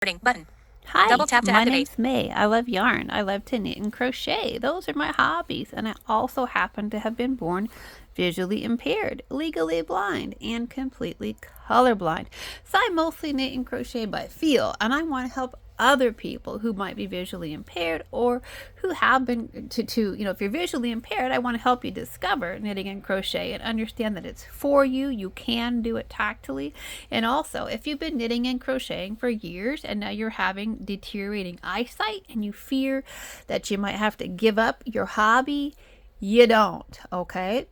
Button. Hi, Double tap to my activate. name's May. I love yarn. I love to knit and crochet. Those are my hobbies. And I also happen to have been born visually impaired, legally blind, and completely colorblind. So I mostly knit and crochet by feel. And I want to help other people who might be visually impaired or who have been if you're visually impaired, I want to help you discover knitting and crochet and understand that it's for you. You can do it tactily. And also, if you've been knitting and crocheting for years and now you're having deteriorating eyesight and you fear that you might have to give up your hobby, you don't, okay?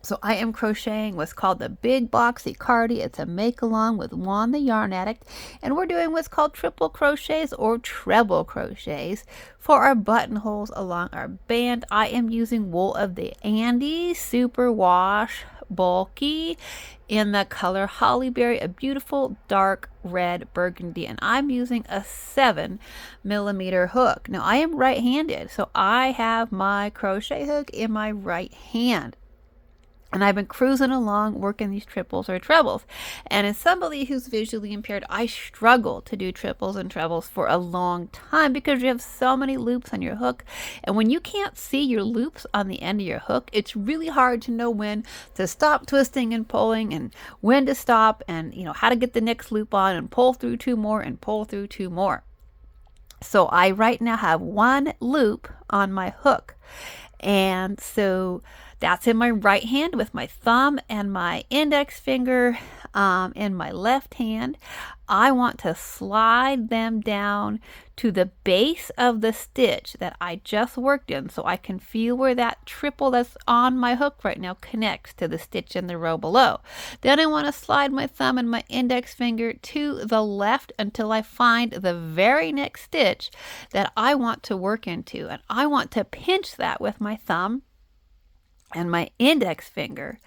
So I am crocheting what's called the Big Boxy Cardi. It's a make along with Juan the Yarn Addict. And we're doing what's called triple crochets or treble crochets for our buttonholes along our band. I am using wool of the Andes Super Wash Bulky in the color Hollyberry, a beautiful dark red burgundy. And I'm using a 7mm hook. Now I am right-handed, so I have my crochet hook in my right hand. And I've been cruising along working these triples or trebles. And as somebody who's visually impaired, I struggle to do triples and trebles for a long time because you have so many loops on your hook. And when you can't see your loops on the end of your hook, it's really hard to know when to stop twisting and pulling and when to stop and how to get the next loop on and pull through two more and pull through two more. So I right now have one loop on my hook. And so that's in my right hand with my thumb and my index finger in my left hand. I want to slide them down to the base of the stitch that I just worked in so I can feel where that triple that's on my hook right now connects to the stitch in the row below. Then I want to slide my thumb and my index finger to the left until I find the very next stitch that I want to work into. And I want to pinch that with my thumb and my index finger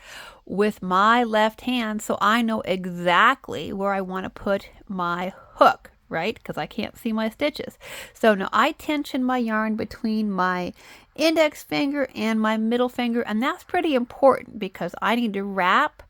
with my left hand so I know exactly where I want to put my hook, right? Because I can't see my stitches. So now I tension my yarn between my index finger and my middle finger, and that's pretty important because I need to wrap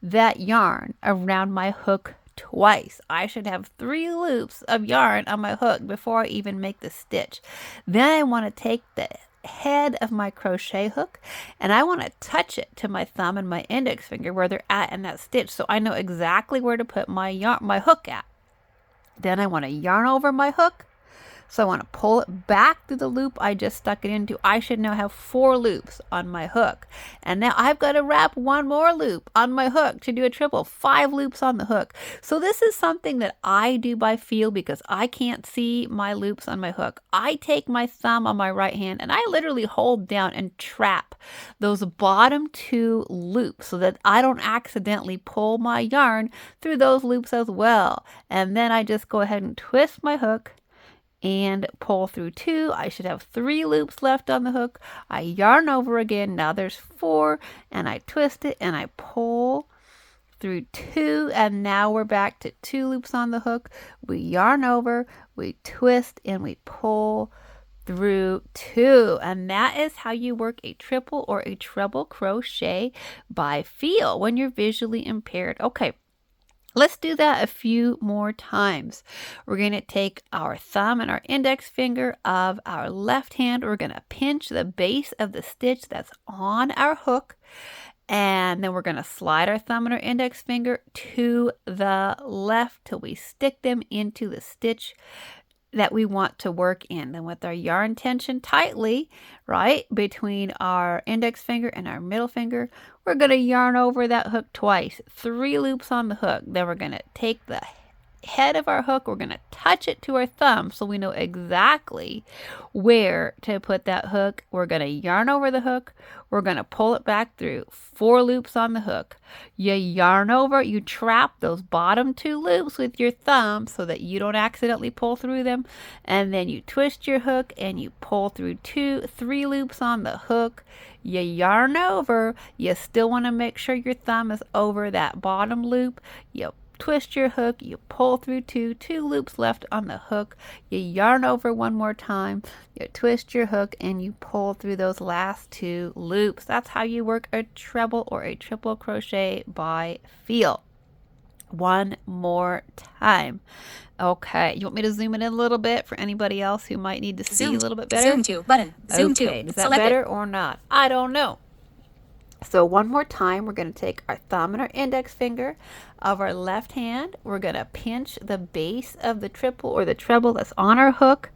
that yarn around my hook twice. I should have 3 loops of yarn on my hook before I even make the stitch. Then I want to take the head of my crochet hook and I want to touch it to my thumb and my index finger where they're at in that stitch so I know exactly where to put my hook at. Then I want to yarn over my hook. So I want to pull it back through the loop I just stuck it into. I should now have 4 loops on my hook. And now I've got to wrap 1 more loop on my hook to do a triple. 5 loops on the hook. So this is something that I do by feel because I can't see my loops on my hook. I take my thumb on my right hand and I literally hold down and trap those bottom 2 loops so that I don't accidentally pull my yarn through those loops as well. And then I just go ahead and twist my hook and pull through 2. I should have 3 loops left on the hook. I yarn over again. Now there's 4 and I twist it and I pull through 2 and now we're back to 2 loops on the hook. We yarn over, we twist and we pull through 2, and that is how you work a triple or a treble crochet by feel when you're visually impaired. Okay. Let's do that a few more times. We're going to take our thumb and our index finger of our left hand. We're going to pinch the base of the stitch that's on our hook. And then we're going to slide our thumb and our index finger to the left till we stick them into the stitch that we want to work in. Then with our yarn tension tightly, right, between our index finger and our middle finger, we're going to yarn over that hook twice. 3 loops on the hook. Then we're going to take the head of our hook, we're going to touch it to our thumb so we know exactly where to put that hook. We're going to yarn over the hook. We're going to pull it back through 4 loops on the hook. You yarn over, you trap those bottom 2 loops with your thumb so that you don't accidentally pull through them. And then you twist your hook and you pull through 3 loops on the hook. You yarn over. You still want to make sure your thumb is over that bottom loop. You twist your hook, you pull through 2 loops left on the hook, you yarn over 1 more time, you twist your hook, and you pull through those last 2 loops. That's how you work a treble or a triple crochet by feel. One more time. Okay, you want me to zoom it in a little bit for anybody else who might need to see a little bit better? Zoom to button. Zoom to. Okay, is that better or not? I don't know. So one more time, we're going to take our thumb and our index finger of our left hand. We're going to pinch the base of the triple or the treble that's on our hook.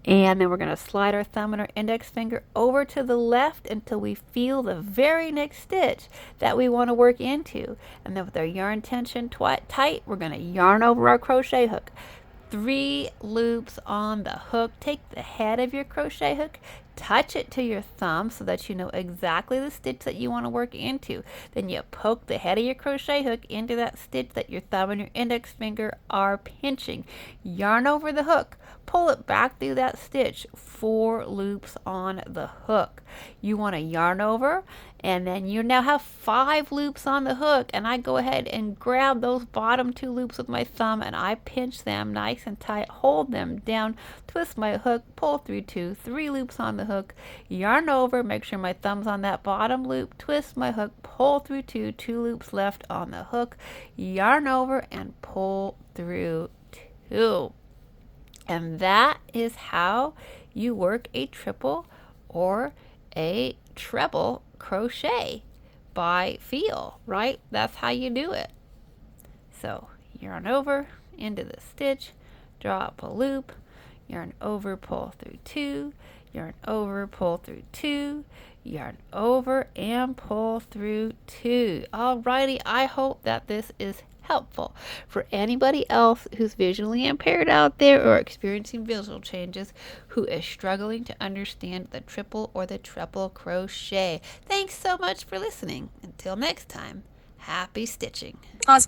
And then we're going to slide our thumb and our index finger over to the left until we feel the very next stitch that we want to work into. And then with our yarn tension tight, we're going to yarn over our crochet hook. 3 loops on the hook. Take the head of your crochet hook, touch it to your thumb so that you know exactly the stitch that you want to work into. Then you poke the head of your crochet hook into that stitch that your thumb and your index finger are pinching. Yarn over the hook, pull it back through that stitch. 4 loops on the hook. You want to yarn over, and then you now have 5 loops on the hook, and I go ahead and grab those bottom 2 loops with my thumb and I pinch them nice and tight, hold them down, twist my hook, pull through 2, 3 loops on the hook, yarn over, make sure my thumb's on that bottom loop, twist my hook, pull through 2, 2 loops left on the hook, yarn over and pull through 2. And that is how you work a triple or a treble crochet by feel, right? That's how you do it. So yarn over into the stitch, drop a loop, yarn over, pull through 2, yarn over, pull through 2, yarn over and pull through 2. Alrighty, I hope that this is helpful for anybody else who's visually impaired out there or experiencing visual changes who is struggling to understand the triple or the treble crochet. Thanks so much for listening. Until next time, happy stitching. Pause.